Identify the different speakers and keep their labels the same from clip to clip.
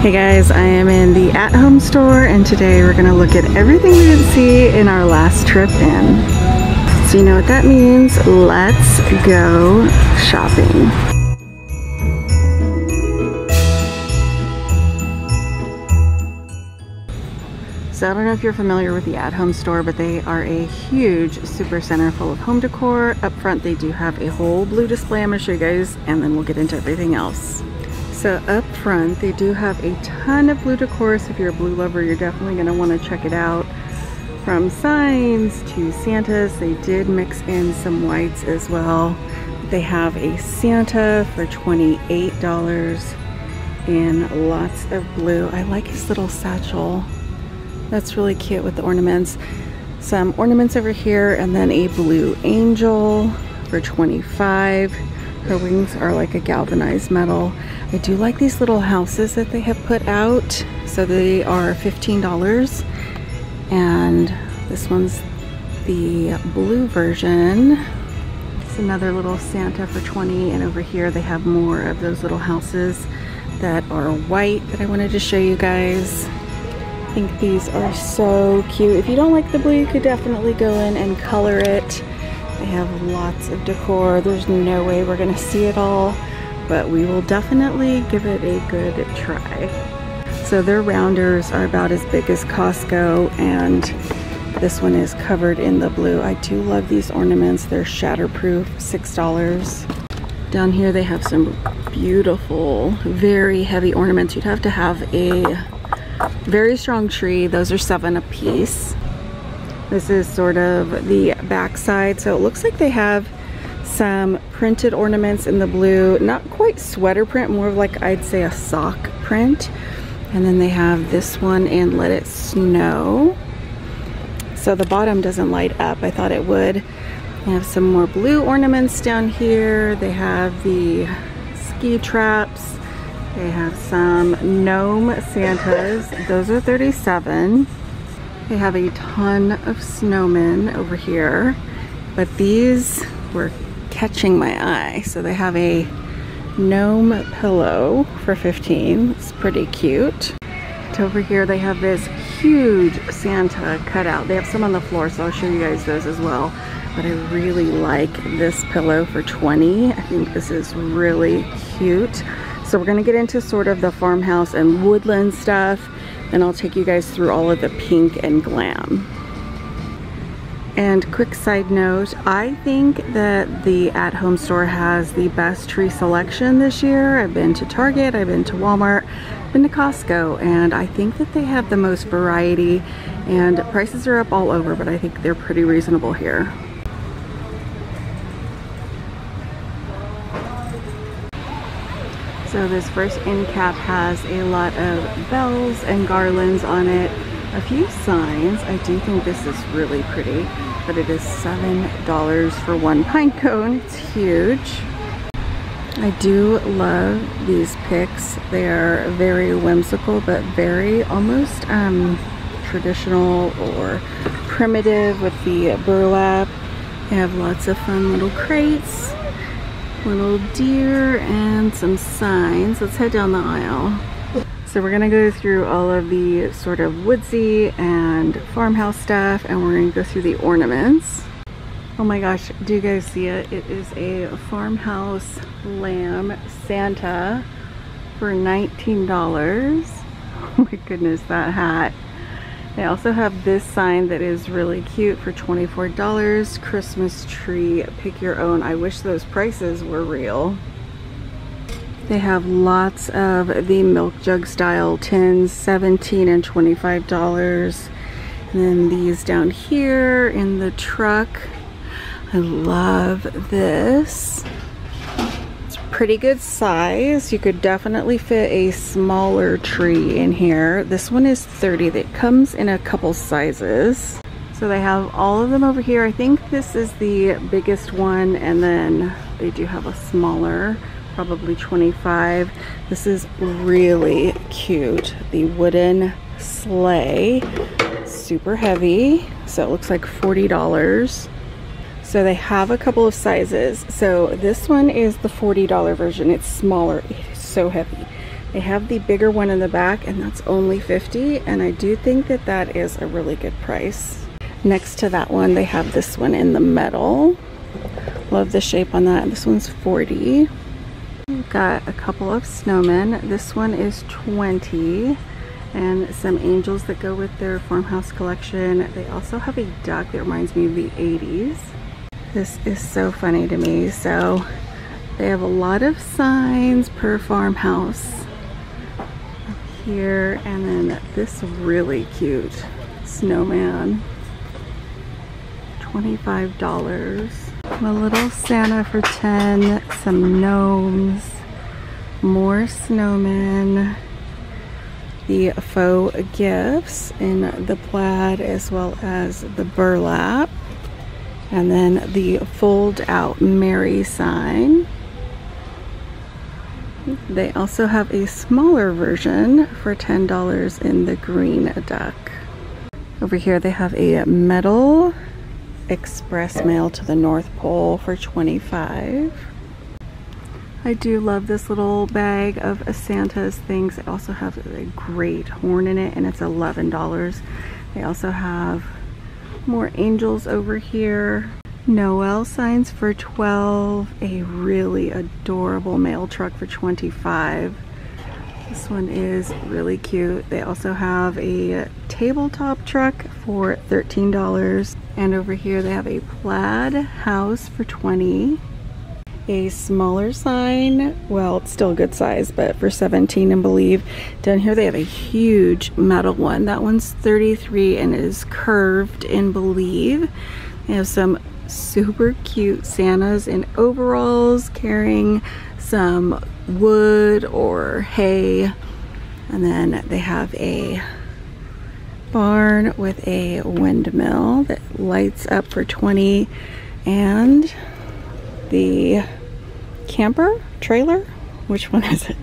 Speaker 1: Hey guys, I am in the at-home store and today we're going to look at everything we didn't see in our last trip in. So you know what that means, let's go shopping. So I don't know if you're familiar with the at-home store, but they are a huge super center full of home decor. Up front they do have a whole blue display I'm going to show you guys, and then we'll get into everything else. So up front they do have a ton of blue decor, so if you're a blue lover you're definitely going to want to check it out. From signs to Santas, they did mix in some whites as well. They have a Santa for $28 in lots of blue. I like his little satchel. That's really cute with the ornaments. Some ornaments over here, and then a blue angel for $25. Her wings are like a galvanized metal. I do like these little houses that they have put out. So they are $15. And this one's the blue version. It's another little Santa for $20. And over here they have more of those little houses that are white that I wanted to show you guys. I think these are so cute. If you don't like the blue, you could definitely go in and color it. They have lots of decor. There's no way we're gonna see it all, but we will definitely give it a good try. So their rounders are about as big as Costco, and this one is covered in the blue. I do love these ornaments. They're shatterproof, $6. Down here they have some beautiful, very heavy ornaments. You'd have to have a very strong tree. Those are $7 a piece. This is sort of the back side. So it looks like they have some printed ornaments in the blue. Not quite sweater print, more of like I'd say a sock print. And then they have this one in Let It Snow. So the bottom doesn't light up. I thought it would. They have some more blue ornaments down here. They have the ski traps. They have some gnome Santas. Those are $37. They have a ton of snowmen over here, but these were catching my eye. So they have a gnome pillow for $15. It's pretty cute. And over here they have this huge Santa cutout. They have some on the floor, so I'll show you guys those as well. But I really like this pillow for $20. I think this is really cute. So we're gonna get into sort of the farmhouse and woodland stuff, and I'll take you guys through all of the pink and glam. And quick side note, I think that the at-home store has the best tree selection this year. I've been to Target, I've been to Walmart, I've been to Costco, and I think that they have the most variety, and prices are up all over, but I think they're pretty reasonable here. So this first end cap has a lot of bells and garlands on it, a few signs. I do think this is really pretty, but it is $7 for one pine cone. It's huge. I do love these picks. They are very whimsical, but very almost traditional or primitive with the burlap. They have lots of fun little crates. Little deer and some signs. Let's head down the aisle. So we're gonna go through all of the sort of woodsy and farmhouse stuff, and we're gonna go through the ornaments. Oh my gosh, do you guys see it? It is a farmhouse lamb Santa for $19. Oh my goodness, that hat. They also have this sign that is really cute for $24. Christmas tree, pick your own. I wish those prices were real. They have lots of the milk jug style tins, $17 and $25. And then these down here in the truck. I love this. Pretty good size. You could definitely fit a smaller tree in here. This one is $30. That comes in a couple sizes. So they have all of them over here. I think this is the biggest one, and then they do have a smaller, probably $25. This is really cute. The wooden sleigh, super heavy. So it looks like $40. So they have a couple of sizes. So this one is the $40 version. It's smaller. It is so heavy. They have the bigger one in the back, and that's only $50, and I do think that that is a really good price. Next to that one, they have this one in the metal. Love the shape on that. This one's $40. We've got a couple of snowmen. This one is $20, and some angels that go with their Farmhouse Collection. They also have a duck that reminds me of the 80s. This is so funny to me. So they have a lot of signs per farmhouse up here, and then this really cute snowman, $25. A little Santa for $10, some gnomes, more snowmen, the faux gifts in the plaid as well as the burlap, and then the fold out Mary sign. They also have a smaller version for $10 in the green duck. Over here they have a metal express mail to the North Pole for $25. I do love this little bag of Santa's things. They also have a great horn in it, and it's $11. They also have more angels over here. Noel signs for $12. A really adorable mail truck for $25. This one is really cute. They also have a tabletop truck for $13. And over here they have a plaid house for $20. A smaller sign, well, it's still a good size, but for $17, and believe. Down here they have a huge metal one. That one's $33 and it is curved in believe. They have some super cute Santas in overalls carrying some wood or hay, and then they have a barn with a windmill that lights up for $20, and the camper trailer, which one is it?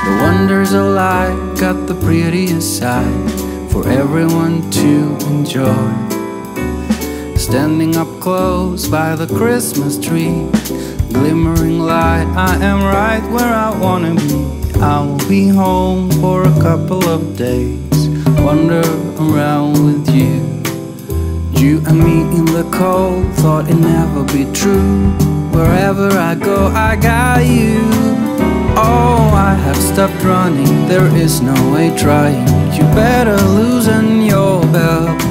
Speaker 2: The wonders of life got the prettiest side for everyone to enjoy. Standing up close by the Christmas tree, glimmering light, I am right where I wanna be. I will be home for a couple of days, wander around with you. You and me in the cold, thought it'd never be true. Wherever I go, I got you. Oh, I have stopped running, there is no way trying. You better loosen your belt.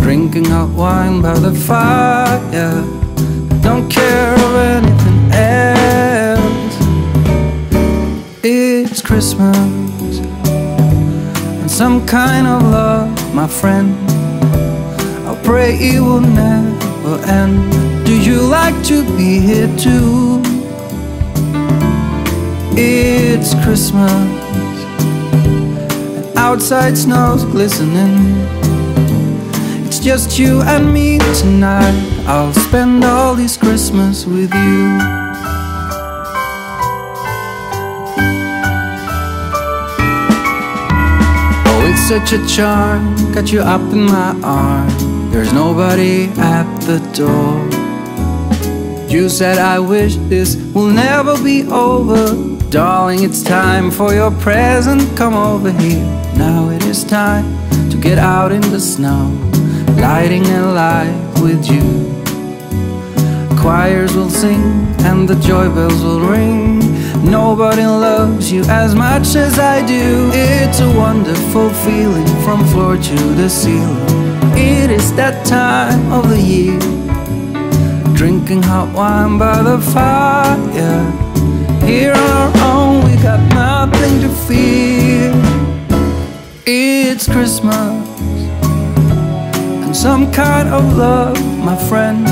Speaker 2: Drinking hot wine by the fire, don't care of anything else. It's Christmas, and some kind of love, my friend. I'll pray it will never end. Do you like to be here too? It's Christmas, and outside snow's glistening. It's just you and me tonight. I'll spend all this Christmas with you. Oh, it's such a charm, got you up in my arm. There's nobody at the door. You said I wish this will never be over. Darling, it's time for your present, come over here. Now it is time to get out in the snow, lighting a light with you. Choirs will sing and the joy bells will ring. Nobody loves you as much as I do. It's a wonderful feeling from floor to the ceiling. It is that time of the year, drinking hot wine by the fire. Here on our own, we got nothing to fear. It's Christmas, and some kind of love, my friend.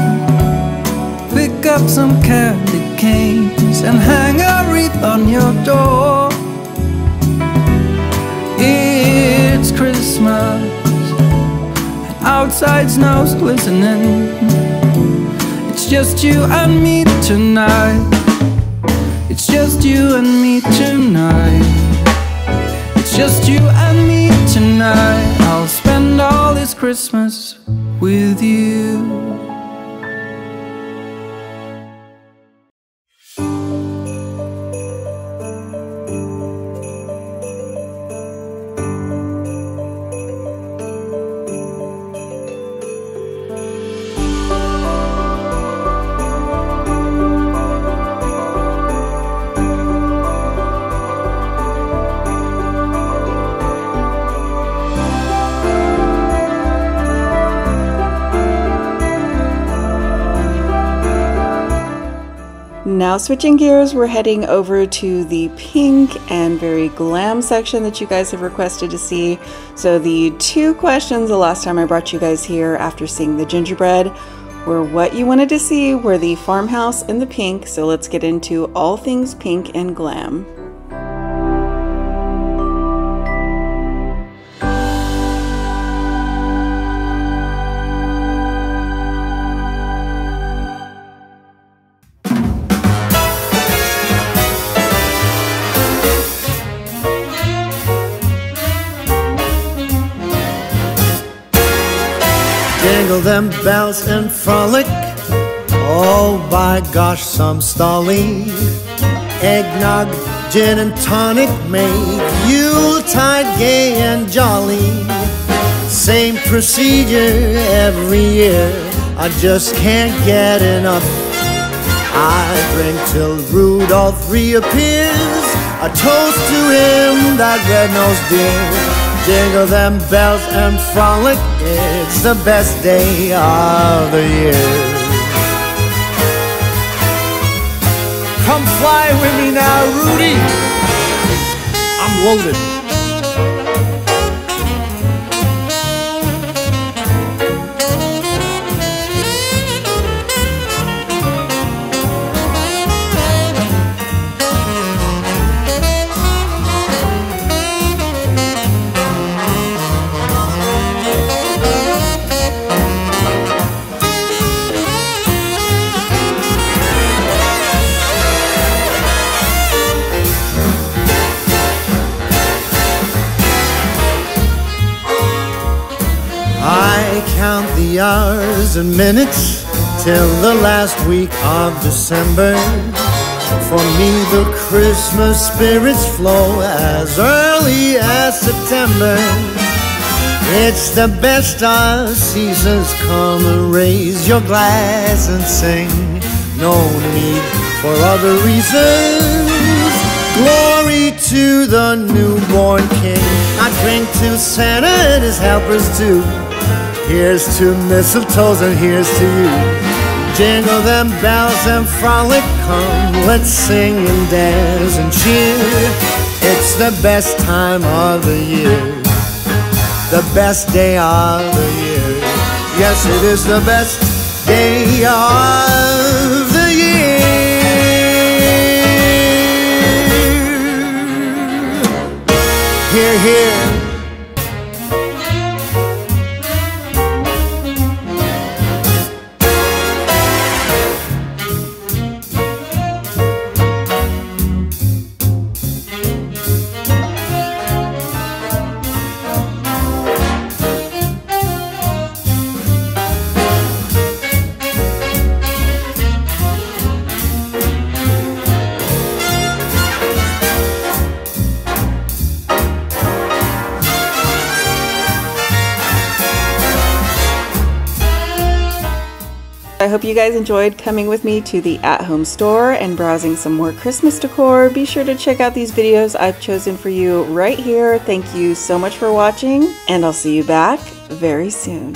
Speaker 2: Pick up some candy canes and hang a wreath on your door. It's Christmas, and outside snow's glistening. It's just you and me tonight. It's just you and me tonight. It's just you and me tonight. I'll spend all this Christmas with with you.
Speaker 1: Now switching gears, we're heading over to the pink and very glam section that you guys have requested to see. So the two questions the last time I brought you guys here after seeing the gingerbread were what you wanted to see were the farmhouse and the pink. So let's get into all things pink and glam.
Speaker 3: Jingle them bells and frolic. Oh, by gosh, some stolly. Eggnog, gin and tonic make Yuletide gay and jolly. Same procedure every year, I just can't get enough. I drink till Rudolph reappears, a toast to him, that red-nosed dear. Jingle them bells and frolic, it's the best day of the year. Come fly with me now, Rudy. I'm loaded. I count the hours and minutes till the last week of December. For me the Christmas spirits flow as early as September. It's the best of seasons, come and raise your glass and sing. No need for other reasons. Glory to the newborn King. I drink to Santa and his helpers too. Here's to mistletoes and here's to you. Jingle them bells and frolic, come, let's sing and dance and cheer. It's the best time of the year, the best day of the year. Yes, it is the best day of the year. Hear, hear.
Speaker 1: I hope you guys enjoyed coming with me to the at-home store and browsing some more Christmas decor. Be sure to check out these videos I've chosen for you right here. Thank you so much for watching, and I'll see you back very soon.